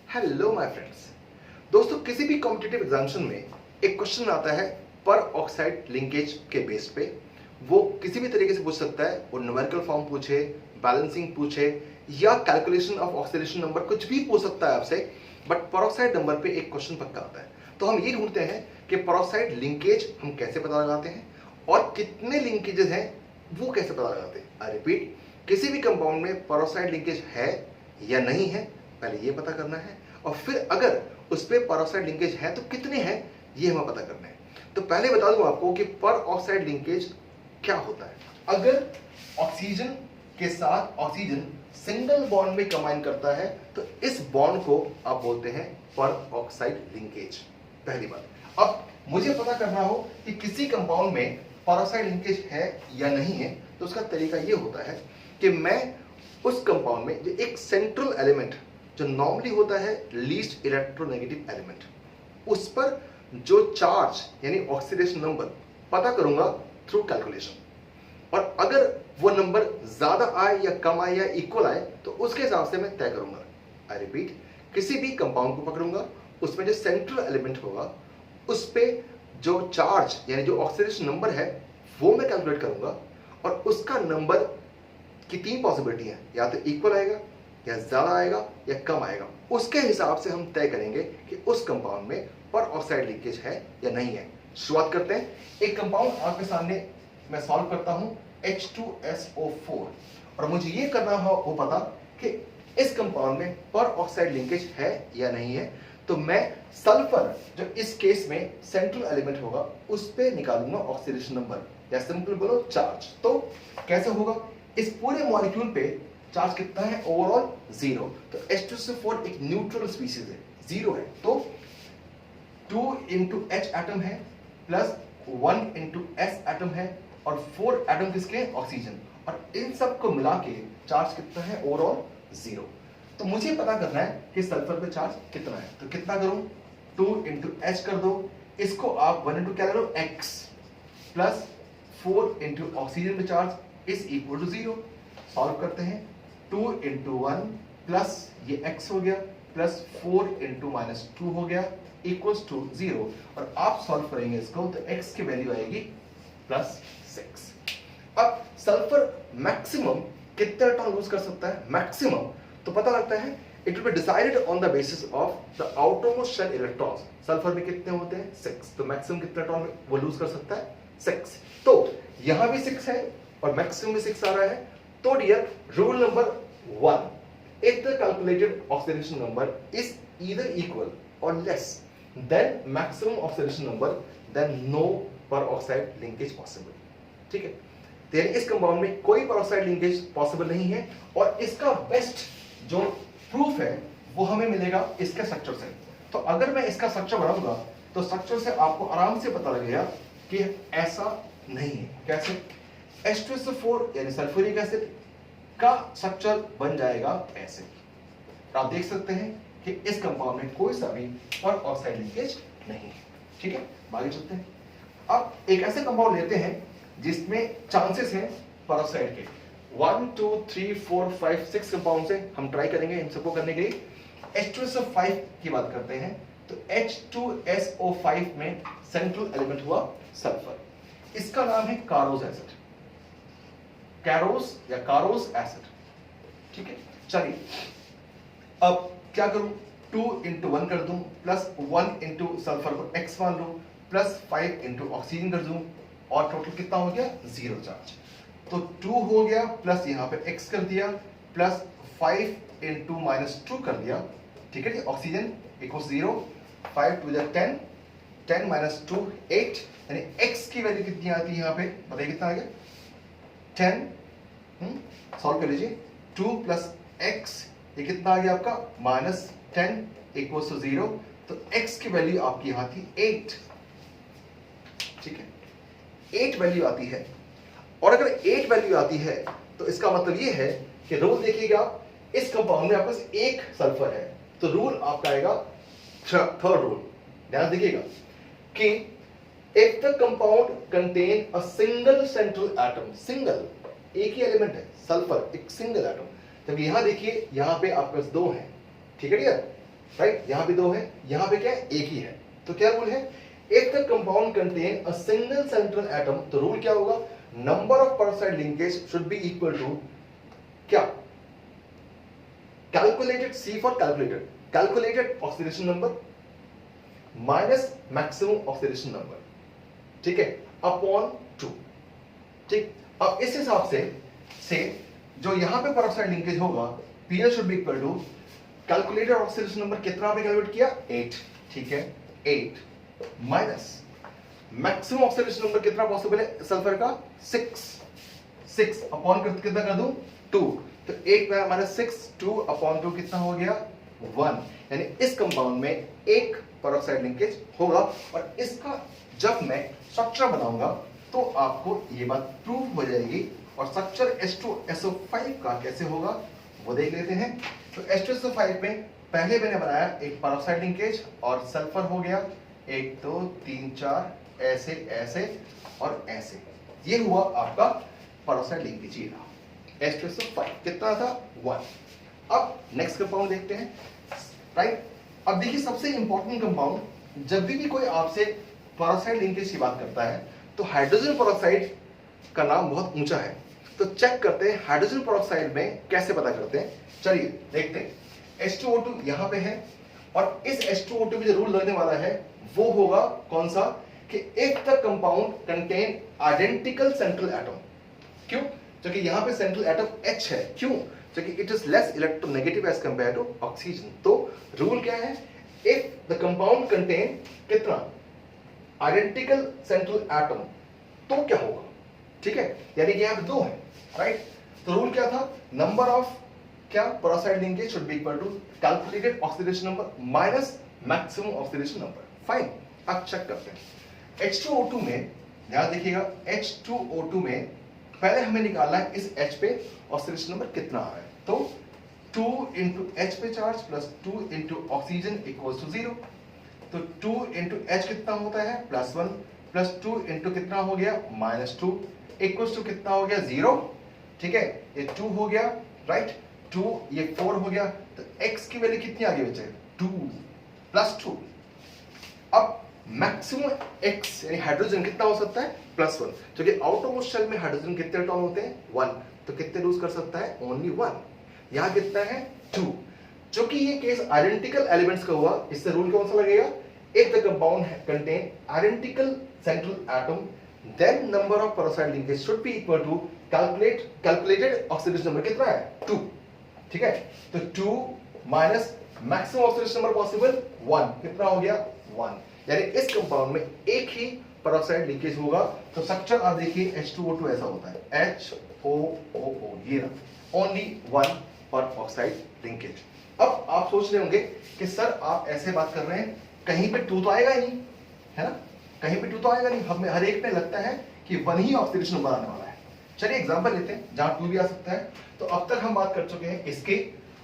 Hello my friends. दोस्तों, किसी भी कॉम्पिटिटिव एग्जामिनेशन में एक क्वेश्चन आता है पर ऑक्साइड लिंकेज के बेस पे। वो किसी भी तरीके से पूछ सकता है, वो न्यूमेरिकल फॉर्म पूछे, बैलेंसिंग पूछे या कैलकुलेशन ऑफ ऑक्सीडेशन नंबर, कुछ भी पूछ सकता है आपसे। बट परऑक्साइड नंबर पे एक क्वेश्चन पक्का आता है। तो हम ये ढूंढते हैं कि परऑक्साइड लिंकेज हम कैसे पता लगाते हैं और कितने लिंकेजेस हैं वो कैसे पता लगाते हैं। आई रिपीट, किसी भी कंपाउंड में परऑक्साइड लिंकेज है या नहीं है, पहले ये पता करना है, और फिर अगर उस पर परऑक्साइड लिंकेज है तो कितने हैं ये हमें पता करना है। तो पहले बता दूं आपको कि परऑक्साइड लिंकेज क्या होता है। अगर ऑक्सीजन के साथ ऑक्सीजन सिंगल बॉन्ड में कंबाइन करता है तो इस बॉन्ड को आप बोलते हैं परऑक्साइड लिंकेज। पहली बात। अब मुझे पता करना हो कि किसी कंपाउंड में परऑक्साइड लिंकेज है या नहीं है, तो उसका तरीका ये होता है कि मैं उस कंपाउंड में जो एक सेंट्रल एलिमेंट जो नॉर्मली होता है लीस्ट इलेक्ट्रोनेगेटिव एलिमेंट, उस पर जो चार्ज यानी ऑक्सीडेशन नंबर पता करूंगा थ्रू कैलकुलेशन। और अगर वो नंबर ज्यादा आए या कम आए या इक्वल आए तो उसके हिसाब से मैं तय करूंगा। आई रिपीट, किसी भी कंपाउंड को पकड़ूंगा, उसमें जो सेंट्रल एलिमेंट होगा उस पे जो चार्ज यानी जो ऑक्सीडेशन नंबर है वो मैं कैलकुलेट करूंगा, और उसका नंबर की तीन पॉसिबिलिटी है, या तो इक्वल आएगा या ज्यादा आएगा या कम आएगा। उसके हिसाब से हम तय करेंगे कि उस कंपाउंड में परऑक्साइड लीकेज है या नहीं है। शुरुआत करते हैं। एक कंपाउंड आपके सामने मैं सॉल्व करता हूं, H2SO4, और मुझे ये करना हो पता कि इस कंपाउंड में परऑक्साइड लिंकेज है या नहीं है। तो मैं सल्फर, जो इस केस में सेंट्रल एलिमेंट होगा, उस पे निकालूंगा ऑक्सीडेशन नंबर, या सिंपल बोलो चार्ज। तो कैसे होगा, इस पूरे मॉलिक्यूल पे चार्ज कितना है, ओवरऑल 0। तो H2SO4 एक न्यूट्रल स्पीशीज है, 0 है। तो 2 into H एटम है प्लस 1 into S एटम है और 4 एटम किसके, ऑक्सीजन, और इन सब को मिला के चार्ज कितना है, ओवरऑल 0। तो मुझे पता करना है कि सल्फर पे चार्ज कितना है। तो कितना करूं, 2 into H कर दो, इसको आप 1 into क्या ले लो, X, प्लस 4 into ऑक्सीजन पे charge is equal to 0। Solve करते हैं, 2 into 1 प्लस ये X हो गया, प्लस 4 into -2 हो गया, इक्वल्स टू 0। और आप सॉल्व करेंगे इसको तो X की वैल्यू आएगी +6। अब सल्फर मैक्सिमम कितने इलेक्ट्रॉन लूज कर सकता है, मैक्सिमम तो पता लगता है, it will be decided on the basis of the outermost shell electrons. Sulphur में कितने होते हैं, 6। तो मैक्सिमम कितने इलेक्ट्रॉन वो लूज कर सकता है, 6। तो यहां भी 6 है और मैक्सिमम भी 6 आ रहा है। तो dear, rule number 1, if the calculated oxidation number is either equal or less than maximum oxidation number, then no peroxide linkage possible। ठीक है, तो यानी इस कंपाउंड में कोई peroxide linkage पॉसिबल नहीं है। और इसका बेस्ट जो प्रूफ है वो हमें मिलेगा इसके स्ट्रक्चर से। तो अगर मैं इसका स्ट्रक्चर बनाऊंगा तो स्ट्रक्चर से आपको आराम से पता लगेगा कि ऐसा नहीं है। कैसे, H2SO4 यानी सल्फ्यूरिक एसिड का स्ट्रक्चर बन जाएगा ऐसे। तो आप देख सकते हैं कि इस कंपाउंड में कोई सा भी परऑक्साइड लिंकेज नहीं है। ठीक है, आगे चलते हैं। अब एक ऐसे कंपाउंड लेते हैं जिसमें चांसेस हैं परऑक्साइड के। 1 2 3 4 5 6 कंपाउंड से हम ट्राई करेंगे इन सबको करने के लिए। H2SO5 की बात करते हैं तो H2SO5 में सेंट्रल एलिमेंट हुआ सल्फर। इसका नाम है कारोस एसिड, कैरोस या कारोस एसिड। ठीक है, चलिए अब क्या करूं, 2 into 1 कर दूं, प्लस 1 into सल्फर को X मान लूं, प्लस 5 into ऑक्सीजन कर दूं, और टोटल कितना हो गया, 0 चार्ज। तो 2 हो गया, प्लस यहां पे X कर दिया, प्लस 5 into -2 कर दिया। ठीक है जी, ऑक्सीजन इक्वल 0, 5 2 10, 10 -2 8, यानी X की वैल्यू कितनी आती है यहाँ पे, बताइए कितना आ गया, 10। सॉल्व कर लीजिए, 2 प्लस X, ये कितना आ गया आपका, -10 इक्वल्स टू 0। तो X की वैल्यू आपकी यहां थी 8। ठीक है, 8 वैल्यू आती है। और अगर 8 वैल्यू आती है तो इसका मतलब ये है कि रूल देखिएगा, इस कंपाउंड में आपके पास एक सल्फर है, तो रूल आपका आएगा थर्ड रूल। ध्यान देखिएगा कि if the compound contain a single central atom, single एक ही एलिमेंट है सल्फर, एक सिंगल एटम। जब यहां देखिए, यहां पे आपके पास 2 हैं, ठीक है डियर, राइट, यहां भी 2 है, यहां पे क्या है, एक ही है। तो क्या रूल है, if the compound contain a single central atom, तो रूल क्या होगा, number of peroxide linkage should be equal to क्या, calculated, C for calculated oxidation number minus maximum oxidation number, ठीक है, अपॉन 2। ठीक, अब इस हिसाब से जो यहां पे पेरोक्साइड लिंकेज होगा, PL should be equal to calculated oxidation number, कितना आपने कैलकुलेट किया, 8, ठीक है, 8 माइनस मैक्सिमम ऑक्सीडेशन नंबर कितना पॉसिबल है सल्फर का, 6 अपॉन कितना कर दूं, 2, तो 8 माइनस 6, 2 अपॉन 2 कितना हो गया, 1। यानी इस कंपाउंड में एक पेरोक्साइड लिंकेज होगा। और इसका जब मैं स्ट्रक्चर बनाऊंगा तो आपको ये बात प्रूव हो जाएगी। और स्ट्रक्चर H2SO5 का कैसे होगा वो देख लेते हैं। तो H2SO5 में पहले मैंने बनाया एक पेरोक्साइड लिंकेज और सल्फर हो गया 1 2 3 4 ऐसे ऐसे और ऐसे, ये हुआ आपका पेरोक्साइड लिंकेज। ये रहा H2SO5, कितना था, 1। अब नेक्स्ट कंपाउंड देखते हैं, राइट। अब देखिए सबसे इंपॉर्टेंट कंपाउंड, जब भी कोई आपसे पेरोक्साइड लिंकेज की बात करता है तो हाइड्रोजन पेरोक्साइड का नाम बहुत ऊंचा है। तो चेक करते हैं हाइड्रोजन पेरोक्साइड में कैसे पता करते हैं। चलिए देखते हैं। H2O2 यहां पे है और इस H2O2 में जो रूल लगने वाला है वो होगा कौन सा, कि if the compound contain identical central atom. क्यों, क्योंकि यहां पे सेंट्रल एटम H है। क्यों, क्योंकि it is less electronegative as compare to oxygen. तो रूल क्या है, इफ द कंपाउंड कंटेन कितना, आइडेंटिकल सेंट्रल एटम, तो क्या होगा, ठीक है, यानी कि यहां पे 2 है, राइट। तो रूल क्या था, नंबर ऑफ क्या, peroxide linkage should be equal to calculated oxidation number minus maximum oxidation number. Fine, अब चेक करते हैं। H2O2 में ध्यान देखिएगा, H2O2 में पहले हमें निकालना है इस H पे ऑक्सीडेशन नंबर कितना आ रहा है। तो 2 इंटू H पे charge plus 2 into oxygen equals to 0। तो 2 इंटू H कितना होता है, +1 प्लस 2 इंटू कितना हो गया, -2 इक्वल्स टू कितना हो गया, 0। ठीक है, ये 2 हो गया, राइट, 2 ये 4 हो गया। तो X की वैल्यू कितनी आ गई बच्चे, 2 + 2। अब मैक्सिमम X यानी हाइड्रोजन कितना हो सकता है, +1, क्योंकि आउटरमोस्ट शेल में हाइड्रोजन कितने इलेक्ट्रॉन होते हैं, 1। तो कितने लूज कर सकता है, ओनली 1। यहां कितना है, 2। क्योंकि ये केस आइडेंटिकल एलिमेंट्स का हुआ, इससे रूल कौन सा लगेगा, if the compound contain identical central atom then number of peroxide linkage should be equal to calculated oxidation number कितना है, 2। ठीक है, तो 2 minus maximum oxidation number possible 1, कितना हो गया, 1। यानी इस कंपाउंड में एक ही पेरोक्साइड लिंकेज होगा। तो स्ट्रक्चर आप देखिए H2O2 ऐसा होता है, HOOO, ये रहा, ओनली 1 पेरोक्साइड लिंकेज। अब आप सोच रहे होंगे कि सर आप ऐसे बात कर रहे हैं, कहीं पे 2 तो आएगा ही नहीं, है ना, कहीं पे 2 तो आएगा नहीं, हमें हर एक पे लगता है कि 1 ही ऑक्सीडेशन नंबर आने वाला है। चलिए एग्जांपल लेते हैं जहां 2 भी आ सकता है। तो अब तक हम बात कर चुके हैं इसके,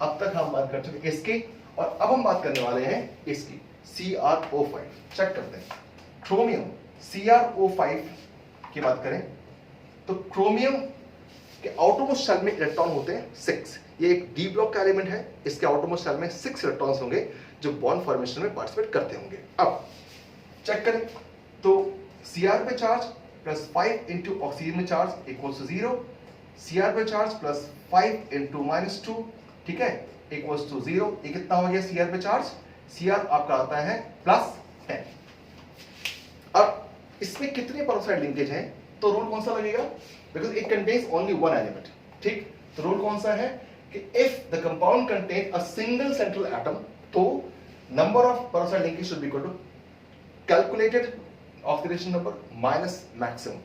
अब तक हम बात कर चुके हैं इसके, और अब हम बात करने वाले हैं इसकी, CrO5। चेक करते हैं क्रोमियम CrO5 की बात करें तो क्रोमियम के आउटरमोस्ट शेल में इलेक्ट्रॉन होते हैं 6। ये एक डी ब्लॉक का एलिमेंट है, इसके आउटरमोस्ट शेल में 6 इलेक्ट्रॉन्स होंगे जो बॉन्ड फॉर्मेशन में पार्टिसिपेट करते होंगे। अब चेक करें तो Cr पे चार्ज प्लस 5 इंटू ऑक्सीजन में चार्ज इक्वल्स टू 0, Cr पे चार्ज प्लस 5 इंटू -2, ठीक है, इक्वल्स टू 0। ये कितना हो गया Cr पे चार्ज, Cr आपका आता है +10। अब इसमें कितने पेरोक्साइड लिंकेज हैं, तो रूल कौन सा लगेगा, because it contains only 1 element. ठीक, तो रूल कौन सा है कि if the compound contain a single central atom, तो number of peroxide linkage should be equal to calculated oxidation number minus maximum.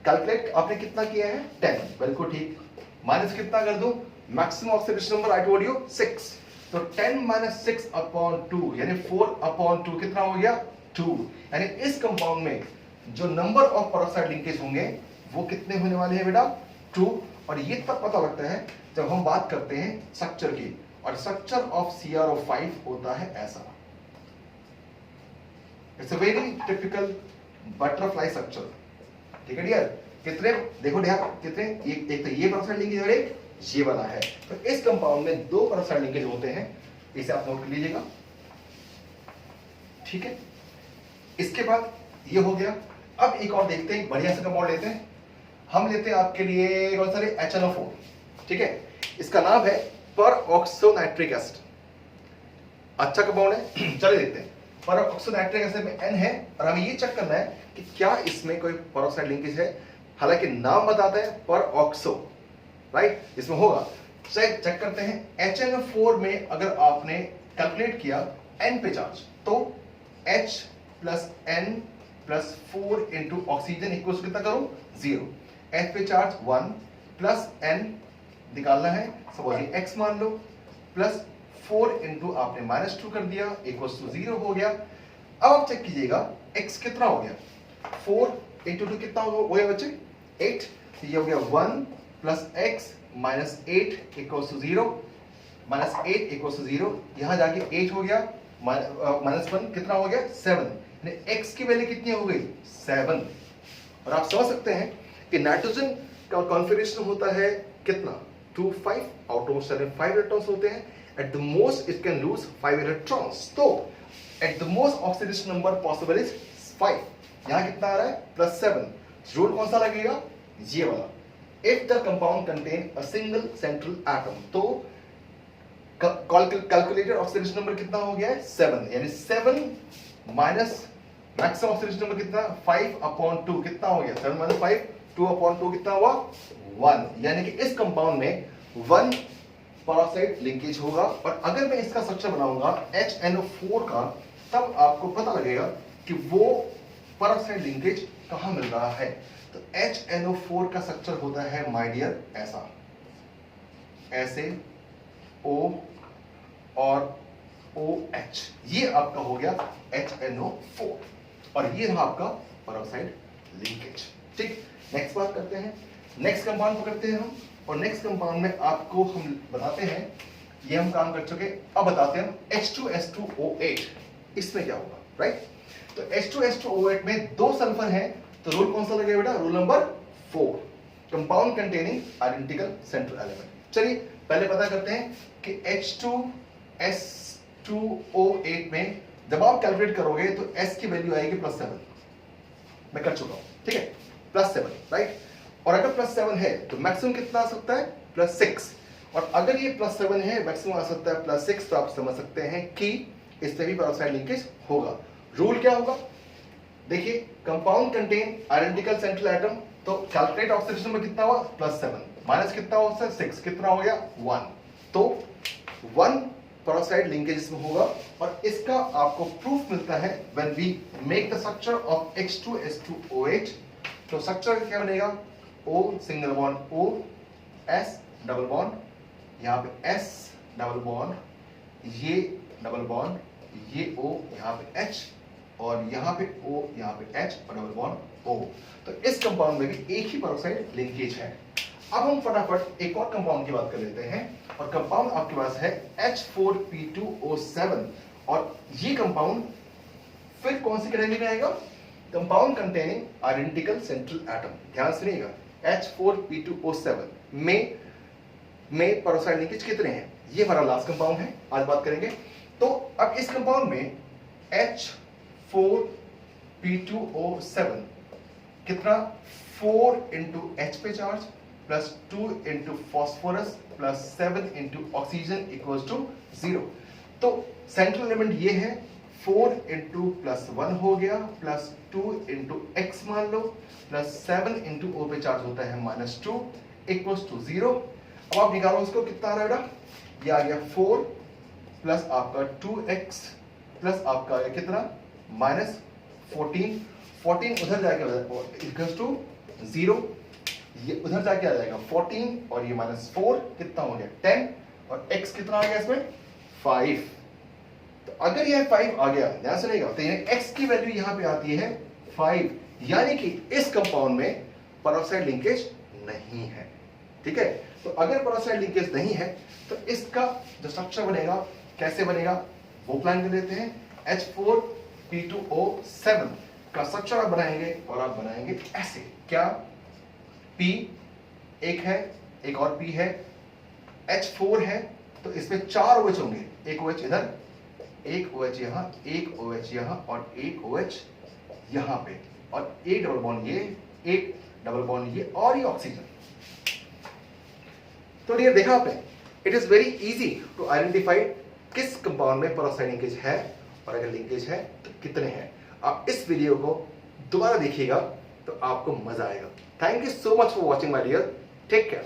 Calculate आपने कितना किया है, 10, बिल्कुल ठीक, माइनस कितना कर दूं, maximum oxidation number I told you 6। तो 10 - 6 अपॉन 2 यानी 4 अपॉन 2 कितना हो गया, 2। यानी इस कंपाउंड में जो नंबर ऑफ पेरोक्साइड लिंकेज होंगे वो कितने होने वाले हैं बेटा, 2। और ये तब पता लगता है जब हम बात करते हैं स्ट्रक्चर की, और स्ट्रक्चर ऑफ CrO5 होता है ऐसा। It's a very typical butterfly structure. ठीक है डियर, कितने देखो डियर, कितने, एक तो ये पेरोक्साइड लिंकेज और एक ये वाला है। तो इस कंपाउंड में 2 पेरोक्साइड लिंकेज होते हैं, इसे आप नोट कर लीजिएगा। ठीक है, इसके बाद ये हो गया। अब एक और देखते हैं, बढ़िया से कंपाउंड लेते हैं, हम लेते हैं आपके लिए कौन सा, HNO4, ठीक है, इसका नाम है पर ऑक्सोनाइट्रिक एसिड, अच्छा कंपाउंड है। चलिए देखते हैं, पर ऑक्सोनाइट्रिक एसिड में N है और हमें ये चेक करना है कि क्या इसमें कोई पेरोक्साइड लिंकेज है, हालांकि नाम बताता है पर ऑक्सो, राइट, इसमें होगा। चेक करते हैं, HNO4 में अगर आपने कैलकुलेट किया N पे चार्ज, तो H plus N plus 4 into oxygen equal कितना करूं, 0। H पे चार्ज 1 प्लस N निकालना है, सपोज X मान लो, प्लस 4 इंटू आपने -2 कर दिया इक्वल टू 0 हो गया। अब आप चेक कीजिएगा X कितना हो गया, 4 इंटू 2 कितना हो गया बच्चे, 8, तो ये हो गया 1 plus X minus 8 equal to 0, -8 equal to 0, यहां जाके 8 हो गया, -1 कितना हो गया, 7, X की वैल्यू कितनी हो गई, 7। और आप समझ सकते हैं कि नाइट्रोजन का कॉन्फिगरेशन होता है कितना, 2 5, आउट ऑफ 7 5 इलेक्ट्रॉन्स होते हैं, at the most it can lose 5 electrons, तो at the most oxidation number possible is 5, यहां कितना आ रहा है, +7, रूल कौन सा लगेगा, ये वाला, if the compound contain a single central atom, तो कैलकुलेटेड ऑक्सीडेशन नंबर कितना हो गया है, 7, यानी 7 माइनस मैक्सिमम ऑक्सीडेशन नंबर कितना, 5/2, कितना हो गया, 7 माइनस 5, 2/2 कितना हुआ, 1, यानी कि इस कंपाउंड में 1 पेरोक्साइड लिंकेज होगा। और अगर मैं इसका स्ट्रक्चर बनाऊंगा HNO4 का, तब आपको पता लगेगा कि वो पेरोक्साइड लिंकेज कहां मिल रहा है। तो HNO4 का स्ट्रक्चर होता है माय डियर ऐसा, ऐसे O और OH, ये आपका हो गया HNO4 और ये रहा आपका पेरोक्साइड लिंकेज। ठीक, नेक्स्ट बात करते हैं, नेक्स्ट कंपाउंड पकड़ते हैं हम, और नेक्स्ट कंपाउंड में आपको हम बताते हैं, ये हम काम कर चुके, अब बताते हैं H2S2O8, इसमें क्या होगा, राइट। तो H2S2O8 में 2 सल्फर हैं, तो रूल कौन सा लगेगा बेटा, rule number 4, compound containing identical central element. चलिए पहले पता करते हैं कि H2S2O8 में जब आप कैलकुलेट करोगे तो S की वैल्यू आएगी +7, मैं कर चुका हूं, ठीक है, +7, राइट। और अगर +7 है तो मैक्सिमम कितना आ सकता है, +6, और अगर ये +7 है, मैक्सिमम आ सकता है +6, तो आप समझ सकते हैं कि इससे भी पेरोक्साइड लिंकेज होगा। रूल क्या होगा, देखिए, compound contain identical central atom, तो कैलकुलेट ऑक्सीडेशन में कितना हुआ, +7 माइनस कितना हो सकता है, 6, कितना हो गया, 1, तो 1 पेरोक्साइड लिंकेज इसमें होगा। और इसका आपको प्रूफ मिलता है when we make the structure of H2S2O8, तो स्ट्रक्चर क्या बनेगा, O single bond O, S double bond, यहाँ पे S डबल बॉन्ड, ये डबल बॉन्ड, ये O, यहाँ पे H, और यहाँ पे O, यहाँ पे H और डबल बॉन्ड O। तो इस कंपाउंड में भी एक ही पेरोक्साइड लिंकेज है। अब हम फटाफट एक और कंपाउंड की बात कर लेते हैं, और कंपाउंड आपके पास है H4P2O7, और ये कंपाउंड फिर कौन सी कैटेगरी में आएगा, compound containing identical central atom. ध्यान सुनिएगा, H4P2O7 में पेरोक्साइड लिंकेज कितने हैं, ये हमारा लास्ट कंपाउंड है, आज बात करेंगे। तो अब इस कंपाउंड में H4P2O7 कितना, 4 इंटू H पे charge plus 2 into phosphorus plus 7 into oxygen equals to 0। तो सेंट्रल एलिमेंट ये है, 4 इंटू +1 हो गया, प्लस 2 इंटू एक्स मान लो, प्लस 7 इंटू O पे चार्ज होता है -2 इक्वल्स टू 0। अब आप निकालो उसको, कितना आ रहा है बेटा, ये आ गया 4 प्लस आपका 2x प्लस आपका कितना -14, 14 उधर जाके इक्वल्स टू 0, ये उधर जाके आ जाएगा 14 और ये -4 कितना हो गया 10, और x कितना आ गया इसमें 5। तो अगर यह 5 आ गया, ध्यान से लेगा, तो x की वैल्यू यहां पे आती है 5, यानी कि इस कंपाउंड में पेरोक्साइड लिंकेज नहीं है। ठीक है, तो अगर पेरोक्साइड लिंकेज नहीं है तो इसका जो स्ट्रक्चर बनेगा कैसे बनेगा वो प्लान कर लेते हैं। H4P2O7 का स्ट्रक्चर आप बनाएंगे, और आप बनाएंगे ऐसे, क्या P एक है, एक और P है, H4 है, तो इसमें 4 OH होंगे, एक OH इधर, एक OH यहाँ, एक OH यहाँ और एक OH यहाँ पे, और एक डबल बॉन्ड ये, एक डबल बॉन्ड ये और ये ऑक्सीजन। तो डियर देखा आपने, it is very easy to identify किस कंपाउंड में पेरोक्साइड लिंकेज है, और अगर लिंकेज है तो कितने हैं। आप इस वीडियो को दोबारा देखिएगा तो आपको मजा आएगा। Thank you so much for watching my dear, take care.